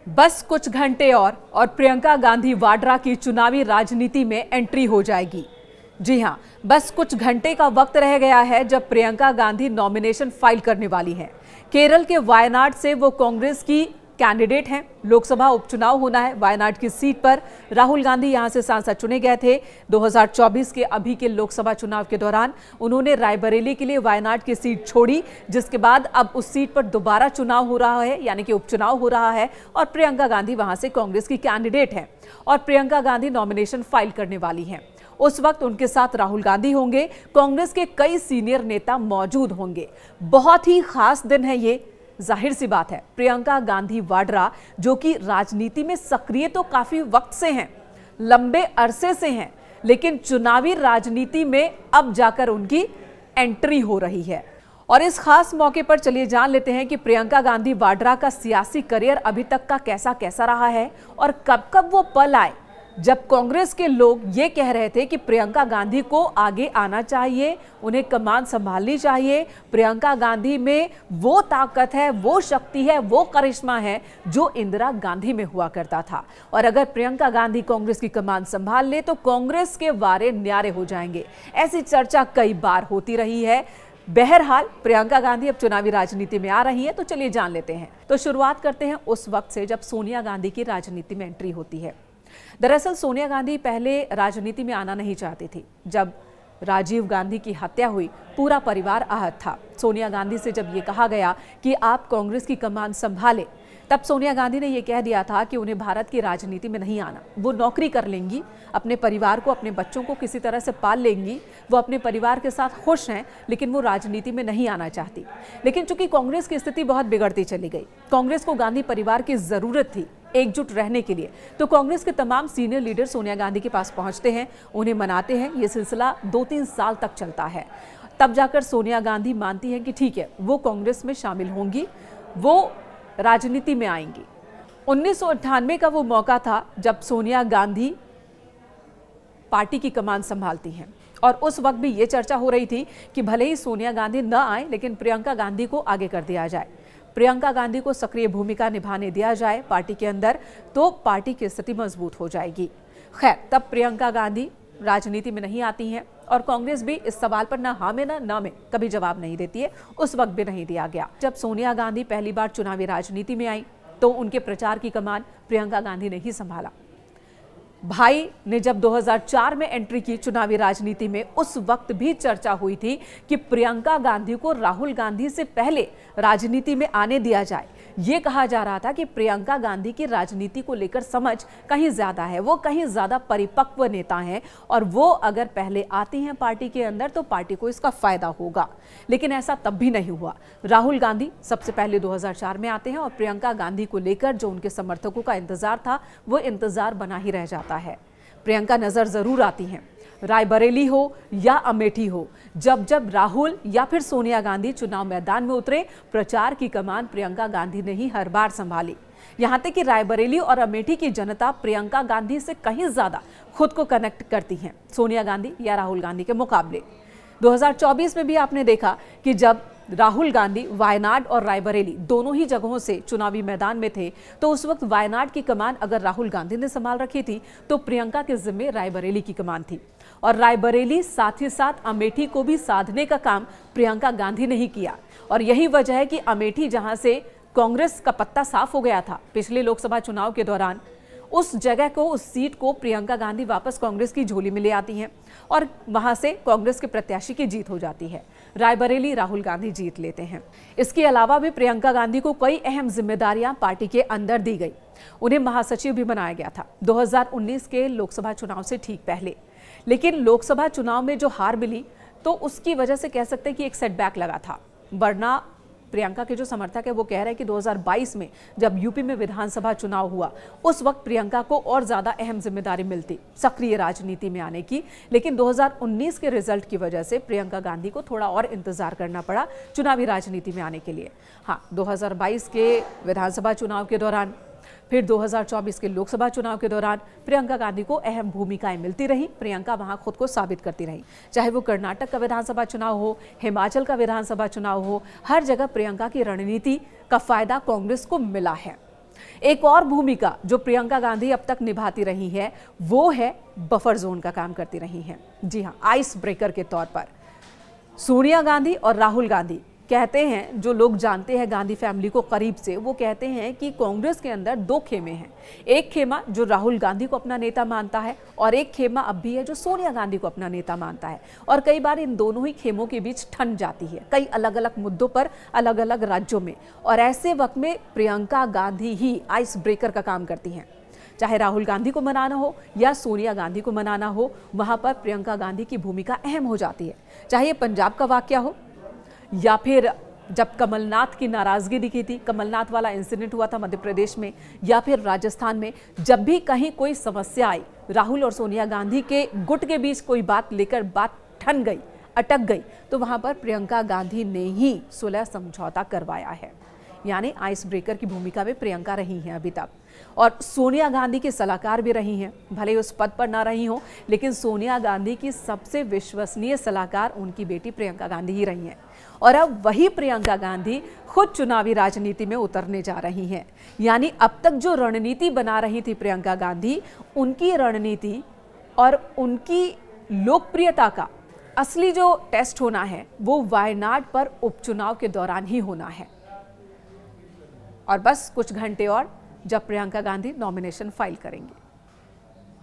बस कुछ घंटे और प्रियंका गांधी वाड्रा की चुनावी राजनीति में एंट्री हो जाएगी। जी हां, बस कुछ घंटे का वक्त रह गया है जब प्रियंका गांधी नॉमिनेशन फाइल करने वाली हैं। केरल के वायनाड से वो कांग्रेस की कैंडिडेट हैं। लोकसभा उपचुनाव होना है वायनाड की सीट पर। राहुल गांधी यहां से सांसद चुने गए थे 2024 के अभी के लोकसभा चुनाव के दौरान। उन्होंने रायबरेली के लिए वायनाड की सीट छोड़ी, जिसके बाद अब उस सीट पर दोबारा चुनाव हो रहा है, यानी कि उपचुनाव हो रहा है और प्रियंका गांधी वहां से कांग्रेस की कैंडिडेट हैं और प्रियंका गांधी नॉमिनेशन फाइल करने वाली हैं। उस वक्त उनके साथ राहुल गांधी होंगे, कांग्रेस के कई सीनियर नेता मौजूद होंगे। बहुत ही खास दिन है ये। जाहिर सी बात है, प्रियंका गांधी वाड्रा जो कि राजनीति में सक्रिय तो काफी वक्त से हैं, लंबे अरसे से हैं, लेकिन चुनावी राजनीति में अब जाकर उनकी एंट्री हो रही है। और इस खास मौके पर चलिए जान लेते हैं कि प्रियंका गांधी वाड्रा का सियासी करियर अभी तक का कैसा कैसा रहा है और कब कब वो पल आए जब कांग्रेस के लोग ये कह रहे थे कि प्रियंका गांधी को आगे आना चाहिए, उन्हें कमान संभालनी चाहिए। प्रियंका गांधी में वो ताकत है, वो शक्ति है, वो करिश्मा है जो इंदिरा गांधी में हुआ करता था और अगर प्रियंका गांधी कांग्रेस की कमान संभाल ले तो कांग्रेस के वारे न्यारे हो जाएंगे। ऐसी चर्चा कई बार होती रही है। बहरहाल प्रियंका गांधी अब चुनावी राजनीति में आ रही है, तो चलिए जान लेते हैं। तो शुरुआत करते हैं उस वक्त से जब सोनिया गांधी की राजनीति में एंट्री होती है। दरअसल सोनिया गांधी पहले राजनीति में आना नहीं चाहती थी। जब राजीव गांधी की हत्या हुई, पूरा परिवार आहत था। सोनिया गांधी से जब ये कहा गया कि आप कांग्रेस की कमान संभालें, तब सोनिया गांधी ने यह कह दिया था कि उन्हें भारत की राजनीति में नहीं आना। वो नौकरी कर लेंगी, अपने परिवार को, अपने बच्चों को किसी तरह से पाल लेंगी, वो अपने परिवार के साथ खुश हैं, लेकिन वो राजनीति में नहीं आना चाहती। लेकिन चूंकि कांग्रेस की स्थिति बहुत बिगड़ती चली गई, कांग्रेस को गांधी परिवार की जरूरत थी एकजुट रहने के लिए, तो कांग्रेस के तमाम सीनियर लीडर सोनिया गांधी के पास पहुंचते हैं, उन्हें मनाते हैं। ये सिलसिला 2-3 साल तक चलता है। तब जाकर सोनिया गांधी मानती हैं कि ठीक है, वो कांग्रेस में शामिल होंगी, वो राजनीति में आएंगी। 1998 का वो मौका था जब सोनिया गांधी पार्टी की कमान संभालती हैं और उस वक्त भी ये चर्चा हो रही थी कि भले ही सोनिया गांधी न आए, लेकिन प्रियंका गांधी को आगे कर दिया जाए, प्रियंका गांधी को सक्रिय भूमिका निभाने दिया जाए पार्टी के अंदर, तो पार्टी की स्थिति मजबूत हो जाएगी। खैर, तब प्रियंका गांधी राजनीति में नहीं आती हैं और कांग्रेस भी इस सवाल पर ना हाँ में ना में कभी जवाब नहीं देती है। उस वक्त भी नहीं दिया गया। जब सोनिया गांधी पहली बार चुनावी राजनीति में आई तो उनके प्रचार की कमान प्रियंका गांधी ने ही संभाला। भाई ने जब 2004 में एंट्री की चुनावी राजनीति में, उस वक्त भी चर्चा हुई थी कि प्रियंका गांधी को राहुल गांधी से पहले राजनीति में आने दिया जाए। ये कहा जा रहा था कि प्रियंका गांधी की राजनीति को लेकर समझ कहीं ज्यादा है, वो कहीं ज्यादा परिपक्व नेता हैं और वो अगर पहले आती हैं पार्टी के अंदर तो पार्टी को इसका फायदा होगा। लेकिन ऐसा तब भी नहीं हुआ। राहुल गांधी सबसे पहले 2004 में आते हैं और प्रियंका गांधी को लेकर जो उनके समर्थकों का इंतजार था, वो इंतजार बना ही रह जाता है। प्रियंका नजर जरूर आती हैं, रायबरेली हो या अमेठी हो। जब जब राहुल या फिर सोनिया गांधी चुनाव मैदान में उतरे, प्रचार की कमान प्रियंका गांधी ने ही हर बार संभाली। यहां तक कि रायबरेली और अमेठी की जनता प्रियंका गांधी से कहीं ज्यादा खुद को कनेक्ट करती हैं सोनिया गांधी या राहुल गांधी के मुकाबले। 2024 में भी आपने देखा कि जब राहुल गांधी वायनाड और रायबरेली दोनों ही जगहों से चुनावी मैदान में थे, तो उस वक्त वायनाड की कमान अगर राहुल गांधी ने संभाल रखी थी तो प्रियंका के जिम्मे रायबरेली की कमान थी और रायबरेली साथ ही साथ अमेठी को भी साधने का काम प्रियंका गांधी ने ही किया। और यही वजह है कि अमेठी, जहां से कांग्रेस का पत्ता साफ हो गया था पिछले लोकसभा चुनाव के दौरान, उस जगह को, उस सीट को प्रियंका गांधी वापस कांग्रेस की झोली में ले आती हैं और वहां से कांग्रेस के प्रत्याशी की जीत हो जाती है। रायबरेली राहुल गांधी जीत लेते हैं। इसके अलावा भी प्रियंका गांधी को कई अहम जिम्मेदारियां पार्टी के अंदर दी गई। उन्हें महासचिव भी बनाया गया था 2019 के लोकसभा चुनाव से ठीक पहले। लेकिन लोकसभा चुनाव में जो हार मिली, तो उसकी वजह से कह सकते हैं कि एक सेटबैक लगा था। वरना प्रियंका के जो समर्थक है वो कह रहे हैं कि 2022 में जब यूपी में विधानसभा चुनाव हुआ, उस वक्त प्रियंका को और ज्यादा अहम जिम्मेदारी मिलती सक्रिय राजनीति में आने की। लेकिन 2019 के रिजल्ट की वजह से प्रियंका गांधी को थोड़ा और इंतजार करना पड़ा चुनावी राजनीति में आने के लिए। हाँ, 2022 के विधानसभा चुनाव के दौरान, फिर 2024 के लोकसभा चुनाव के दौरान प्रियंका गांधी को अहम भूमिकाएं मिलती रही। प्रियंका वहां खुद को साबित करती रही, चाहे वो कर्नाटक का विधानसभा चुनाव हो, हिमाचल का विधानसभा चुनाव हो, हर जगह प्रियंका की रणनीति का फायदा कांग्रेस को मिला है। एक और भूमिका जो प्रियंका गांधी अब तक निभाती रही है वो है बफर जोन का काम करती रही हैं। जी हां, आइस ब्रेकर के तौर पर सोनिया गांधी और राहुल गांधी कहते हैं, जो लोग जानते हैं गांधी फैमिली को करीब से, वो कहते हैं कि कांग्रेस के अंदर दो खेमे हैं। एक खेमा जो राहुल गांधी को अपना नेता मानता है और एक खेमा अब भी है जो सोनिया गांधी को अपना नेता मानता है। और कई बार इन दोनों ही खेमों के बीच ठन जाती है कई अलग अलग मुद्दों पर अलग अलग राज्यों में। और ऐसे वक्त में प्रियंका गांधी ही आइस ब्रेकर का काम करती हैं। चाहे राहुल गांधी को मनाना हो या सोनिया गांधी को मनाना हो, वहां पर प्रियंका गांधी की भूमिका अहम हो जाती है। चाहे ये पंजाब का वाकया हो या फिर जब कमलनाथ की नाराजगी दिखी थी, कमलनाथ वाला इंसिडेंट हुआ था मध्य प्रदेश में, या फिर राजस्थान में, जब भी कहीं कोई समस्या आई, राहुल और सोनिया गांधी के गुट के बीच कोई बात लेकर बात ठन गई, अटक गई, तो वहां पर प्रियंका गांधी ने ही सुलह समझौता करवाया है। यानी आइस ब्रेकर की भूमिका में प्रियंका रही हैं अभी तक। और सोनिया गांधी की सलाहकार भी रही हैं, भले उस पद पर ना रही हो, लेकिन सोनिया गांधी की सबसे विश्वसनीय सलाहकार उनकी बेटी प्रियंका गांधी ही रही हैं। और अब वही प्रियंका गांधी खुद चुनावी राजनीति में उतरने जा रही हैं। यानी अब तक जो रणनीति बना रही थी प्रियंका गांधी, उनकी रणनीति और उनकी लोकप्रियता का असली जो टेस्ट होना है वो वायनाड पर उपचुनाव के दौरान ही होना है। और बस कुछ घंटे और, जब प्रियंका गांधी नॉमिनेशन फाइल करेंगी।